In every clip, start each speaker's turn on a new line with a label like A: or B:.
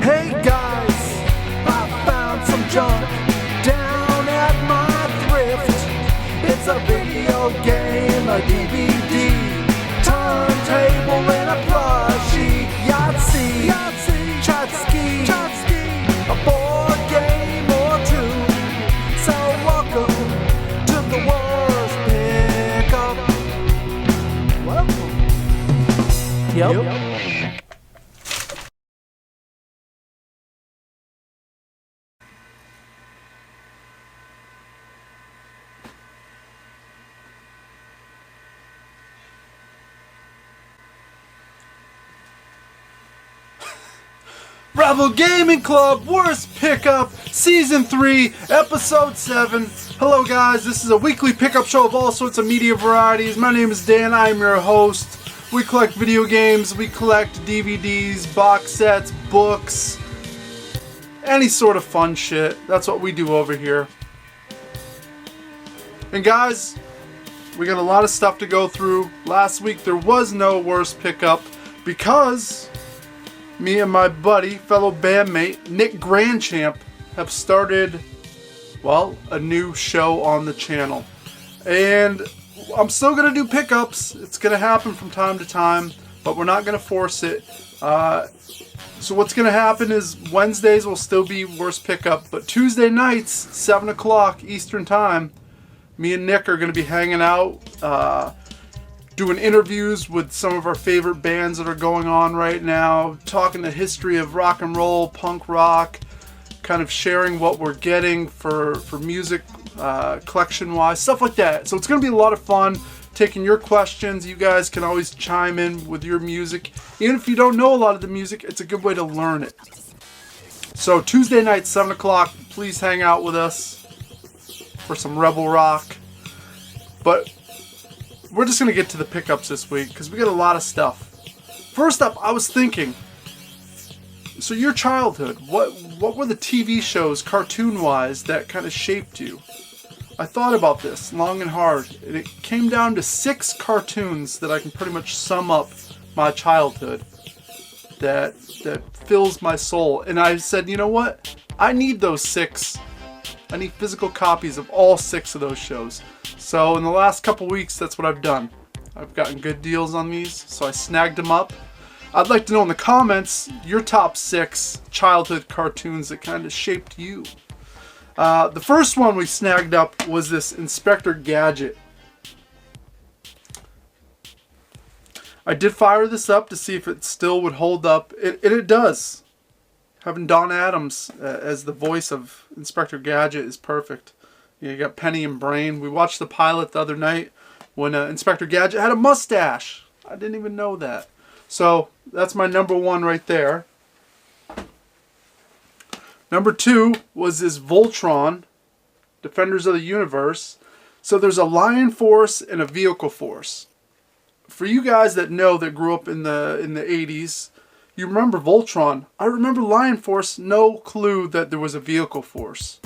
A: Hey guys, I found some junk down at my thrift. It's a video game, a DVD, turntable and a plushie, Yahtzee, Chatski, a board game or two. So welcome to the worst pickup. Welcome. Yep. Rebel Gaming Club, Worst Pickup, Season 3, Episode 7. Hello guys, this is a weekly pickup show of all sorts of media varieties. My name is Dan, I am your host. We collect video games, we collect DVDs, box sets, books, any sort of fun shit. That's what we do over here. And guys, we got a lot of stuff to go through. Last week there was no Worst Pickup because me and my buddy, fellow bandmate, Nick Grandchamp, have started, well, a new show on the channel. And I'm still going to do pickups. It's going to happen from time to time, but we're not going to force it. So what's going to happen is Wednesdays will still be Worst Pickup, but Tuesday nights, 7 o'clock Eastern Time, me and Nick are going to be hanging out, doing interviews with some of our favorite bands that are going on right now, talking the history of rock and roll, punk rock, kind of sharing what we're getting for music collection wise, stuff like that. So it's going to be a lot of fun taking your questions. You guys can always chime in with your music. Even if you don't know a lot of the music, it's a good way to learn it. So Tuesday night, 7 o'clock, please hang out with us for some Rebel Rock. But we're just going to get to the pickups this week because we got a lot of stuff. First up, I was thinking, so your childhood, what were the TV shows, cartoon-wise, that kind of shaped you? I thought about this long and hard, and it came down to 6 cartoons that I can pretty much sum up my childhood that fills my soul. And I said, you know what? I need those 6. I need physical copies of all 6 of those shows. So in the last couple weeks, that's what I've done. I've gotten good deals on these, so I snagged them up. I'd like to know in the comments your top 6 childhood cartoons that kind of shaped you. The first one we snagged up was this Inspector Gadget. I did fire this up to see if it still would hold up, and it does. Having Don Adams as the voice of Inspector Gadget is perfect. You got Penny and Brain. We watched the pilot the other night when Inspector Gadget had a mustache. I didn't even know that. So that's my number 1 right there. Number 2 was this Voltron, Defenders of the Universe. So there's a Lion Force and a Vehicle Force. For you guys that know, that grew up in the 80s, you remember Voltron. I remember Lion Force, no clue that there was a Vehicle Force.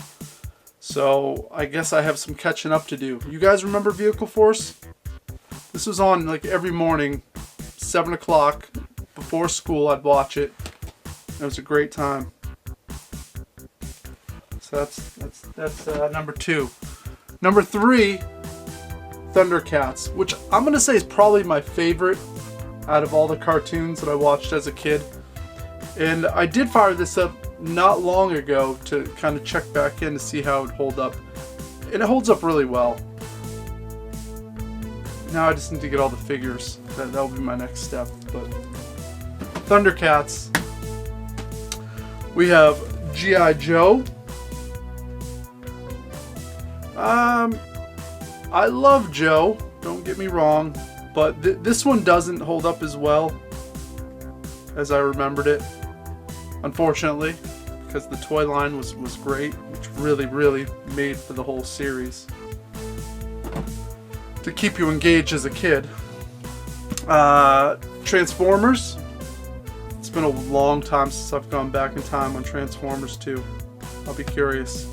A: So I guess I have some catching up to do. You guys remember Vehicle Force? This was on like every morning, 7 o'clock before school. I'd watch it. It was a great time. So that's number 2. Number 3, Thundercats, which I'm gonna say is probably my favorite out of all the cartoons that I watched as a kid. And I did fire this up not long ago to kind of check back in to see how it would hold up. And it holds up really well. Now I just need to get all the figures. That'll be my next step. But Thundercats. We have G.I. Joe. I love Joe, don't get me wrong, but this one doesn't hold up as well as I remembered it, unfortunately, because the toy line was great, which really made for the whole series to keep you engaged as a kid. Transformers. It's been a long time since I've gone back in time on Transformers 2. I'll be curious.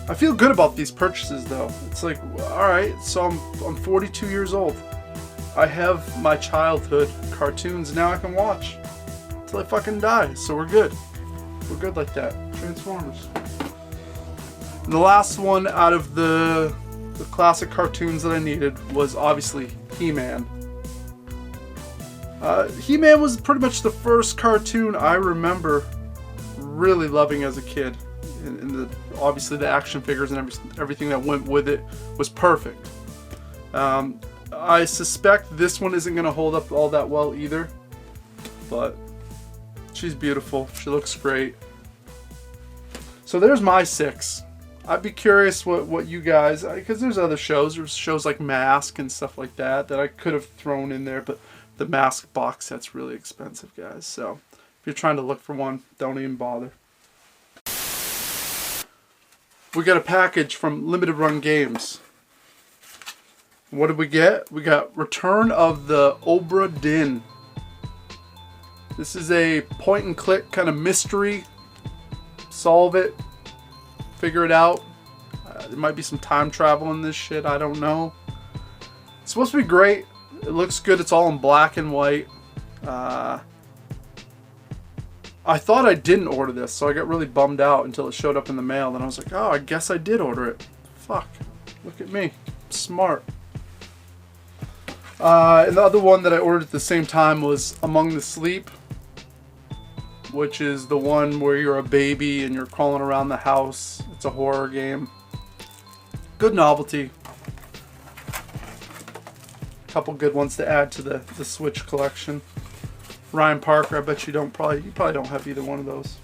A: I feel good about these purchases though. It's like, alright, so I'm 42 years old. I have my childhood cartoons now I can watch. till I fucking die. So we're good. We're good like that. Transformers. And the last one out of the classic cartoons that I needed was obviously He-Man. He-Man was pretty much the first cartoon I remember really loving as a kid. And obviously the action figures and everything that went with it was perfect. I suspect this one isn't going to hold up all that well either. But she's beautiful. She looks great. So there's my 6. I'd be curious what you guys, because there's other shows. There's shows like Mask and stuff like that I could have thrown in there, but the Mask box set's really expensive, guys. So if you're trying to look for one, don't even bother. We got a package from Limited Run Games. What did we get? We got Return of the Obra Dinn. This is a point and click kind of mystery. Solve it. Figure it out. There might be some time travel in this shit. I don't know. It's supposed to be great. It looks good. It's all in black and white. I thought I didn't order this, so I got really bummed out until it showed up in the mail. Then I was like, oh, I guess I did order it. Fuck. Look at me. Smart. And the other one that I ordered at the same time was Among the Sleep, which is the one where you're a baby and you're crawling around the house. It's a horror game. Good novelty. Couple good ones to add to the Switch collection. Ryan Parker, I bet you probably don't have either one of those.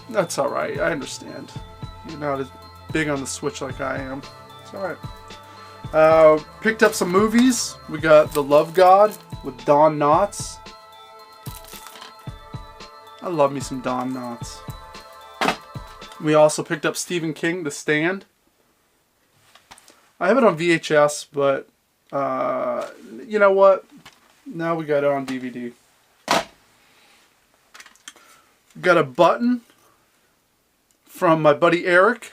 A: That's alright, I understand. You're not as big on the Switch like I am. It's alright. Picked up some movies. We got The Love God with Don Knotts. I love me some Don Knotts. We also picked up Stephen King, The Stand. I have it on VHS, but you know what? Now we got it on DVD. Got a button from my buddy Eric.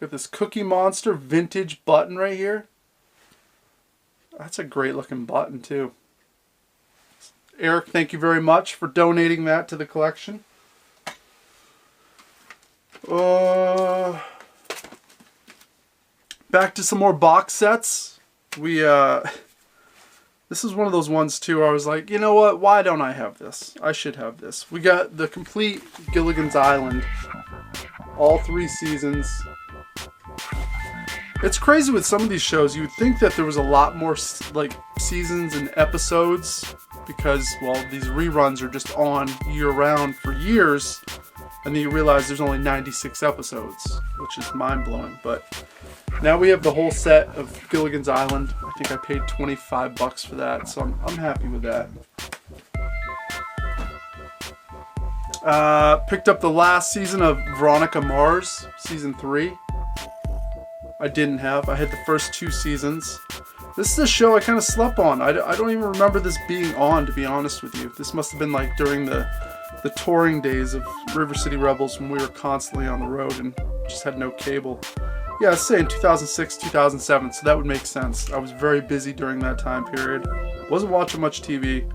A: Got this Cookie Monster vintage button right here. That's a great looking button too. Eric, thank you very much for donating that to the collection. Back to some more box sets. This is one of those ones too where I was like, you know what? Why don't I have this? I should have this. We got the complete Gilligan's Island. All 3 seasons. It's crazy with some of these shows. You would think that there was a lot more like seasons and episodes because, well, these reruns are just on year-round for years, and then you realize there's only 96 episodes, which is mind-blowing. But now we have the whole set of Gilligan's Island. I think I paid $25 for that, so I'm happy with that. Picked up the last season of Veronica Mars, season 3. I didn't have. I had the first 2 seasons. This is a show I kind of slept on. I don't even remember this being on, to be honest with you. This must have been like during the touring days of River City Rebels when we were constantly on the road and just had no cable. Yeah, I was saying 2006, 2007, so that would make sense. I was very busy during that time period. Wasn't watching much TV.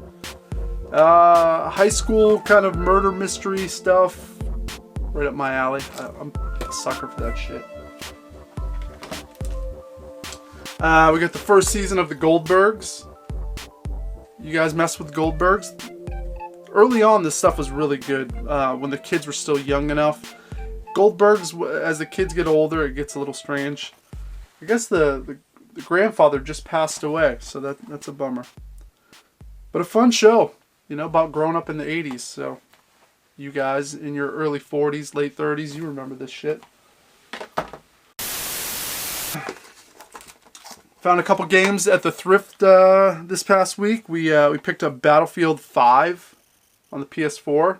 A: High school kind of murder mystery stuff. Right up my alley. I'm a sucker for that shit. We got the first season of the Goldbergs. You guys mess with Goldbergs? Early on, this stuff was really good. When the kids were still young enough. Goldbergs, as the kids get older, it gets a little strange. I guess the grandfather just passed away, so that's a bummer. But a fun show, you know, about growing up in the 80s. So you guys in your early 40s, late 30s, you remember this shit. Found a couple games at the thrift this past week. We picked up Battlefield 5 on the PS4,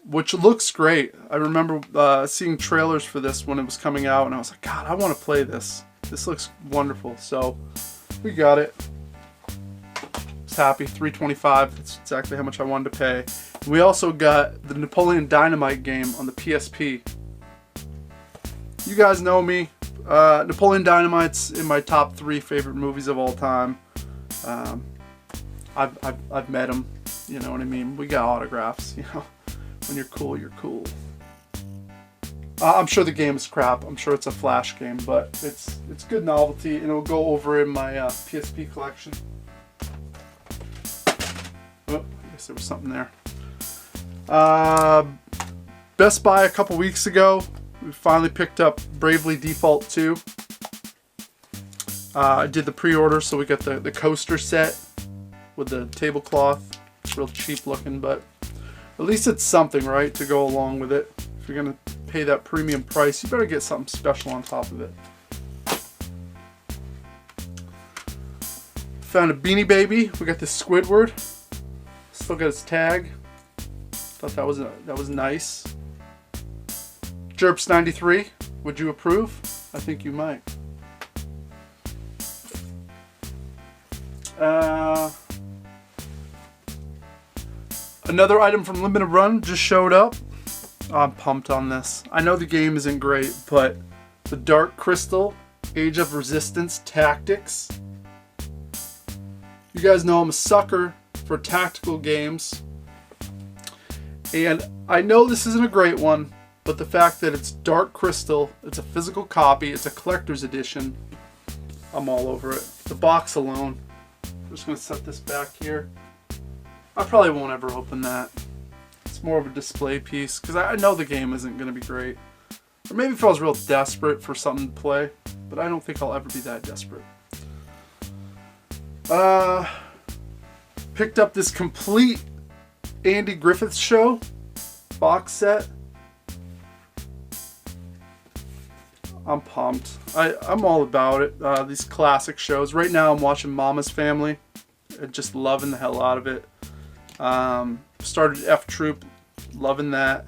A: which looks great. I remember seeing trailers for this when it was coming out, and I was like, God, I want to play this. This looks wonderful. So we got it. I was happy. $325. That's exactly how much I wanted to pay. And we also got the Napoleon Dynamite game on the PSP. You guys know me. Napoleon Dynamite's in my top 3 favorite movies of all time. I've met him. You know what I mean? We got autographs, you know. When you're cool, you're cool. I'm sure the game is crap. I'm sure it's a flash game, but it's good novelty, and it'll go over in my PSP collection. Oh, I guess there was something there. Best Buy a couple weeks ago, we finally picked up Bravely Default 2. I did the pre-order, so we got the coaster set with the tablecloth. It's real cheap looking, but at least it's something, right, to go along with it. If you're gonna pay that premium price, you better get something special on top of it. Found a Beanie Baby. We got this Squidward. Still got his tag. Thought that was nice. Jerps 93. Would you approve? I think you might. Another item from Limited Run just showed up. I'm pumped on this. I know the game isn't great, but the Dark Crystal Age of Resistance Tactics. You guys know I'm a sucker for tactical games. And I know this isn't a great one, but the fact that it's Dark Crystal, it's a physical copy, it's a collector's edition, I'm all over it. The box alone. I'm just going to set this back here. I probably won't ever open that. It's more of a display piece, because I know the game isn't going to be great. Or maybe if I was real desperate for something to play, but I don't think I'll ever be that desperate. Picked up this complete Andy Griffith Show box set. I'm pumped. I'm all about it. These classic shows. Right now I'm watching Mama's Family. Just loving the hell out of it. Started F Troop. Loving that.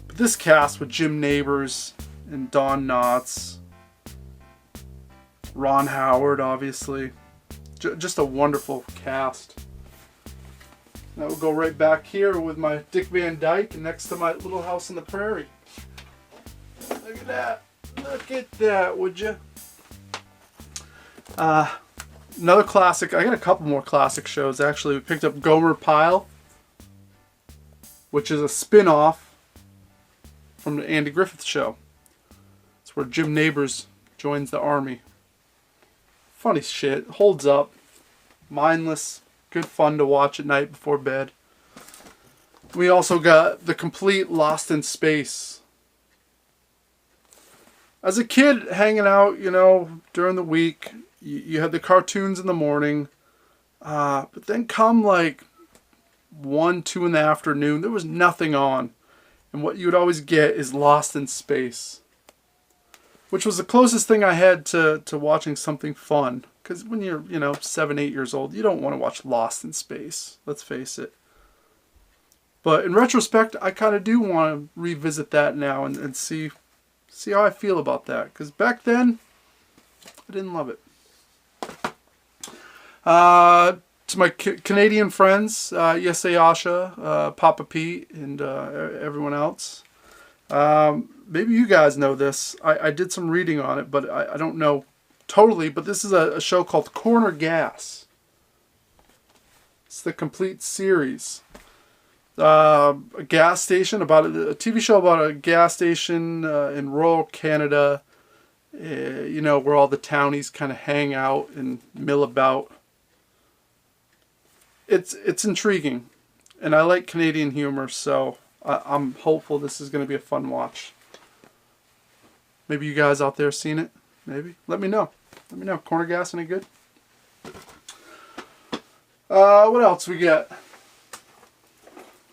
A: But this cast with Jim Nabors and Don Knotts. Ron Howard, obviously. Just a wonderful cast. That will go right back here with my Dick Van Dyke and next to my Little House on the Prairie. Look at that. Look at that, would you? Another classic. I got a couple more classic shows, actually. We picked up Gomer Pyle, which is a spin-off from the Andy Griffith Show. It's where Jim Nabors joins the army. Funny shit. Holds up. Mindless. Good fun to watch at night before bed. We also got the complete Lost in Space. As a kid hanging out, you know, during the week, you had the cartoons in the morning. But then come like 1, 2 in the afternoon, there was nothing on. And what you would always get is Lost in Space. Which was the closest thing I had to watching something fun. Because when you're, 7, 8 years old, you don't want to watch Lost in Space. Let's face it. But in retrospect, I kind of do want to revisit that now and see how I feel about that. Because back then, I didn't love it. To my Canadian friends, Yes Ayasha, Papa Pete, and everyone else. Maybe you guys know this. I did some reading on it, but I don't know totally. But this is a show called Corner Gas. It's the complete series. A gas station, about a TV show about a gas station in rural Canada. Where all the townies kind of hang out and mill about. It's intriguing, and I like Canadian humor, so I'm hopeful this is going to be a fun watch. Maybe you guys out there seen it? Maybe. Let me know. Corner Gas, any good? What else we got?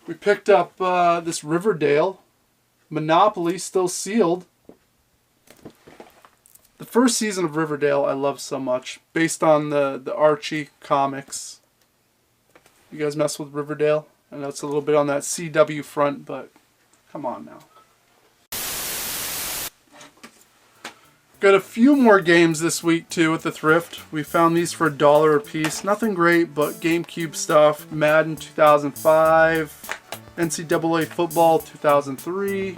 A: We picked up this Riverdale. Monopoly, still sealed. The first season of Riverdale I love so much. Based on the Archie comics. You guys mess with Riverdale? I know it's a little bit on that CW front, but come on now. Got a few more games this week too at the thrift. We found these for $1 a piece. Nothing great, but GameCube stuff. Madden 2005, NCAA Football 2003,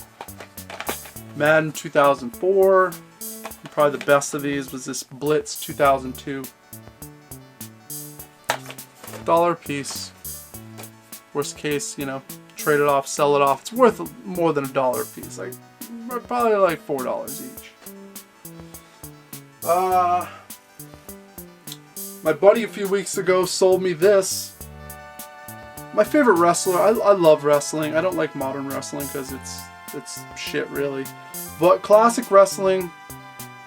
A: Madden 2004. And probably the best of these was this Blitz 2002. $1 a piece. Worst case, you know, trade it off, sell it off. It's worth more than $1 a piece. Like probably like $4 each. My buddy a few weeks ago sold me this. My favorite wrestler. I love wrestling. I don't like modern wrestling because it's shit really. But classic wrestling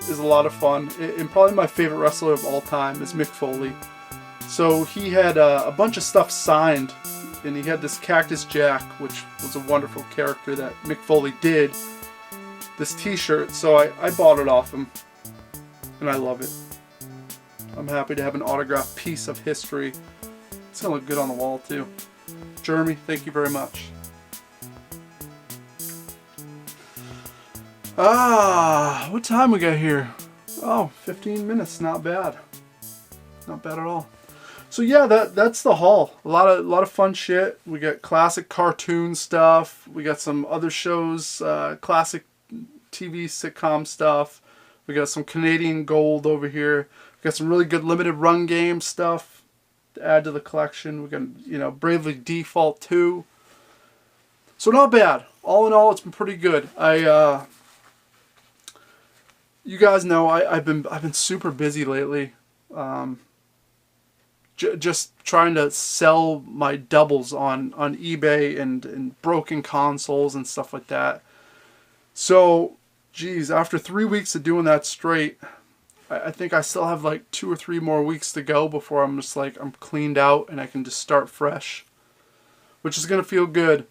A: is a lot of fun. And probably my favorite wrestler of all time is Mick Foley. So he had a bunch of stuff signed, and he had this Cactus Jack, which was a wonderful character that Mick Foley did. This t-shirt, so I bought it off him, and I love it. I'm happy to have an autographed piece of history. It's gonna look good on the wall too. Jeremy, thank you very much. What time we got here? Oh, 15 minutes, not bad. Not bad at all. So yeah, that's the haul. A lot of fun shit. We got classic cartoon stuff. We got some other shows, classic TV sitcom stuff. We got some Canadian gold over here. We got some really good limited run game stuff to add to the collection. We got, you know, Bravely Default 2. So not bad. All in all, it's been pretty good. You guys know I've been super busy lately. Just trying to sell my doubles on eBay and broken consoles and stuff like that. So, geez, after 3 weeks of doing that straight, I think I still have like 2 or 3 more weeks to go before I'm just like, I'm cleaned out and I can just start fresh, which is going to feel good.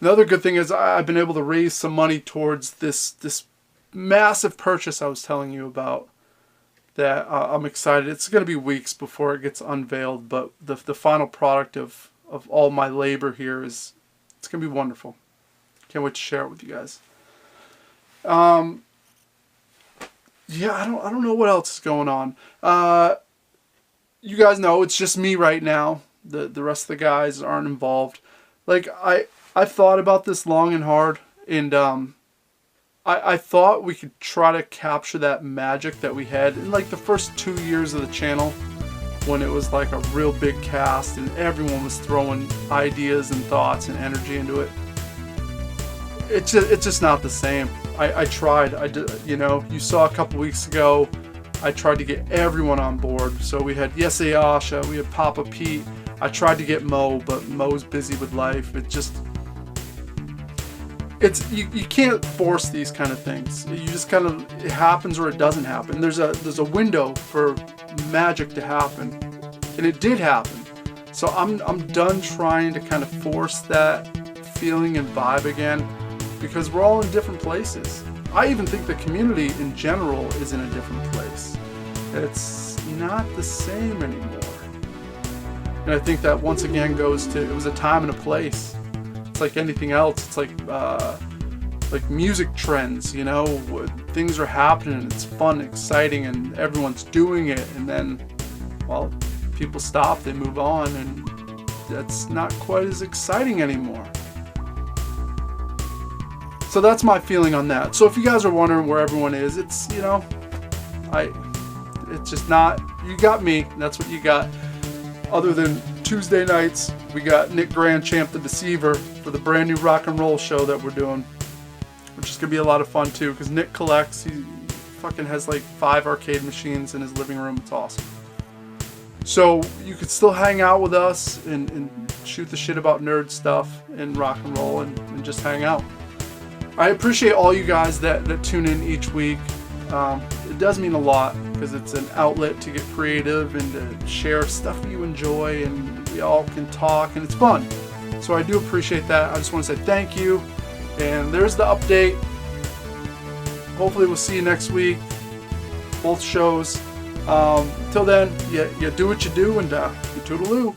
A: Another good thing is I've been able to raise some money towards this massive purchase I was telling you about. That I'm excited. It's going to be weeks before it gets unveiled, but the final product of all my labor here it's going to be wonderful. Can't wait to share it with you guys. Yeah, I don't know what else is going on. You guys know it's just me right now. The rest of the guys aren't involved. Like I thought about this long and hard, and I thought we could try to capture that magic that we had in like the first 2 years of the channel, when it was like a real big cast and everyone was throwing ideas and thoughts and energy into it. It's just not the same. I tried. I did. You know, you saw a couple weeks ago, I tried to get everyone on board. So we had Yesay Asha, we had Papa Pete. I tried to get Mo, but Mo's busy with life. You can't force these kind of things. You just kind of, it happens or it doesn't happen. There's a window for magic to happen, and it did happen. So I'm done trying to kind of force that feeling and vibe again, because we're all in different places. I even think the community in general is in a different place. It's not the same anymore. And I think that once again goes to, it was a time and a place. It's like anything else. It's like music trends, you know, things are happening, it's fun, exciting, and everyone's doing it, and then, well, people stop, they move on, and that's not quite as exciting anymore. So that's my feeling on that. So if you guys are wondering where everyone is, it's, you know, it's just not, you got me, that's what you got. Other than Tuesday nights, we got Nick Grandchamp the Deceiver for the brand new rock and roll show that we're doing, which is going to be a lot of fun too, because Nick collects. He fucking has like 5 arcade machines in his living room. It's awesome. So you could still hang out with us and shoot the shit about nerd stuff and rock and roll and just hang out. I appreciate all you guys that tune in each week. It does mean a lot, because it's an outlet to get creative and to share stuff that you enjoy, and we all can talk, and it's fun. So I do appreciate that. I just want to say thank you. And there's the update. Hopefully we'll see you next week. Both shows. Till then, you do what you do, and you toodaloo.